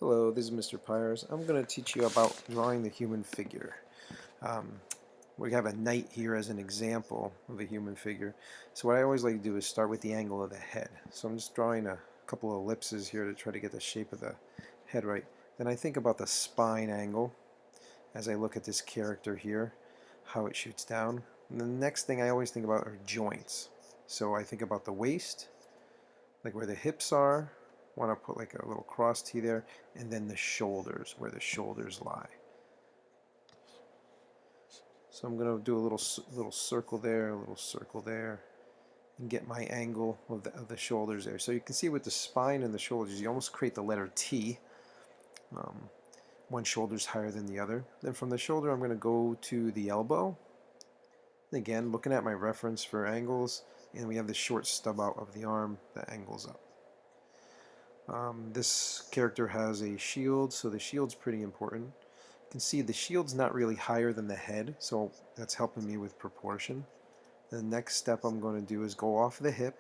Hello, this is Mr. Pyres. I'm going to teach you about drawing the human figure. Um, we have a knight here as an example of a human figure. So what I always like to do is start with the angle of the head. So I'm just drawing a couple of ellipses here to try to get the shape of the head right. Then I think about the spine angle as I look at this character here, how it shoots down. And the next thing I always think about are joints. So I think about the waist, like where the hips are. Want to put like a little cross T there, and then the shoulders, where the shoulders lie. So I'm going to do a little circle there, a little circle there, and get my angle of the shoulders there. So you can see with the spine and the shoulders, you almost create the letter T. One shoulder's higher than the other. Then from the shoulder, I'm going to go to the elbow. And again, looking at my reference for angles, and we have the short stub out of the arm that angles up. This character has a shield, so the shield's pretty important. You can see the shield's not really higher than the head, so that's helping me with proportion. The next step I'm going to do is go off the hip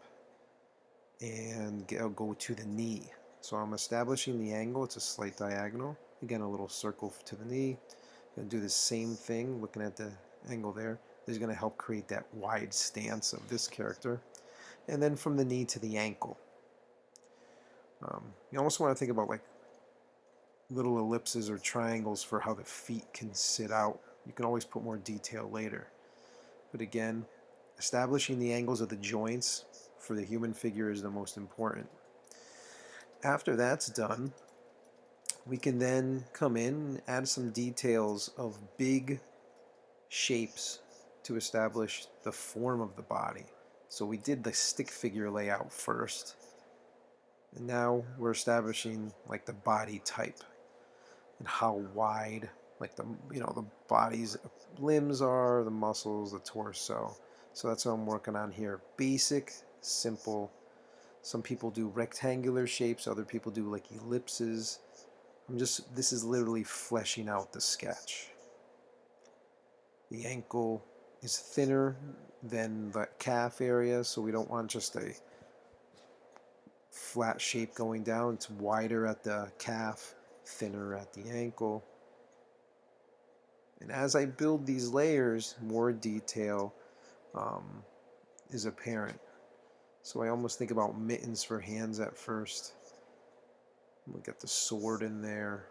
and go to the knee. So I'm establishing the angle. It's a slight diagonal. Again, a little circle to the knee. I'm going to do the same thing, looking at the angle there. This is going to help create that wide stance of this character. And then from the knee to the ankle. You almost want to think about like little ellipses or triangles for how the feet can sit out. You can always put more detail later. But again, establishing the angles of the joints for the human figure is the most important. After that's done, we can then come in and add some details of big shapes to establish the form of the body. So we did the stick figure layout first, and now we're establishing like the body type and how wide like the body's limbs are, the muscles, the torso. So that's what I'm working on here. Basic, simple. Some people do rectangular shapes, other people do like ellipses. This is literally fleshing out the sketch. The ankle is thinner than the calf area, so we don't want just a flat shape going down. It's wider at the calf, thinner at the ankle. And as I build these layers, more detail is apparent. So I almost think about mittens for hands at first. We'll get the sword in there.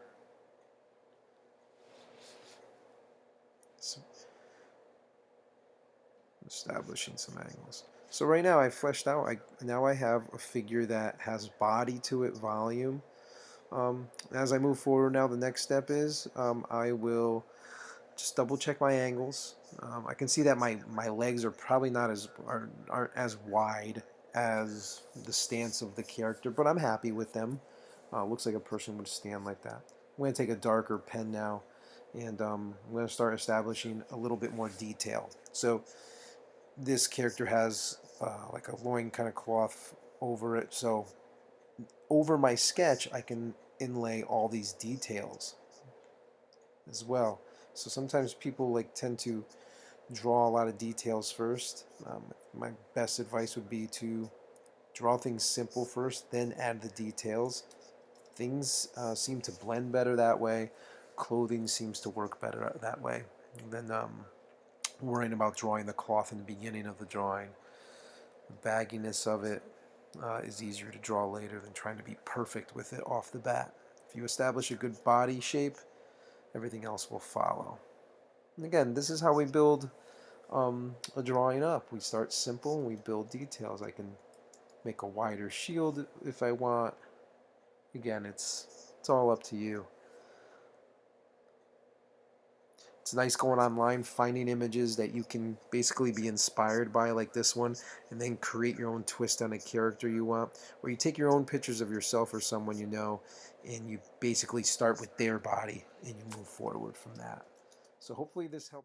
So establishing some angles. So right now I fleshed out, now I have a figure that has body to it, volume. As I move forward now, the next step is I will just double check my angles. I can see that my legs are probably aren't as wide as the stance of the character, but I'm happy with them. Looks like a person would stand like that. I'm going to take a darker pen now, and I'm going to start establishing a little bit more detail. So this character has like a loin kind of cloth over it, so over my sketch I can inlay all these details as well. So sometimes people tend to draw a lot of details first. My best advice would be to draw things simple first, then add the details. Things seem to blend better that way. Clothing seems to work better that way than worrying about drawing the cloth in the beginning of the drawing. The bagginess of it is easier to draw later than trying to be perfect with it off the bat. If you establish a good body shape, everything else will follow. And again, this is how we build a drawing up. We start simple and we build details. I can make a wider shield if I want. Again, it's all up to you. It's nice going online, finding images that you can basically be inspired by, like this one, and then create your own twist on a character you want. Or you take your own pictures of yourself or someone you know, and you basically start with their body, and you move forward from that. So hopefully this helped you.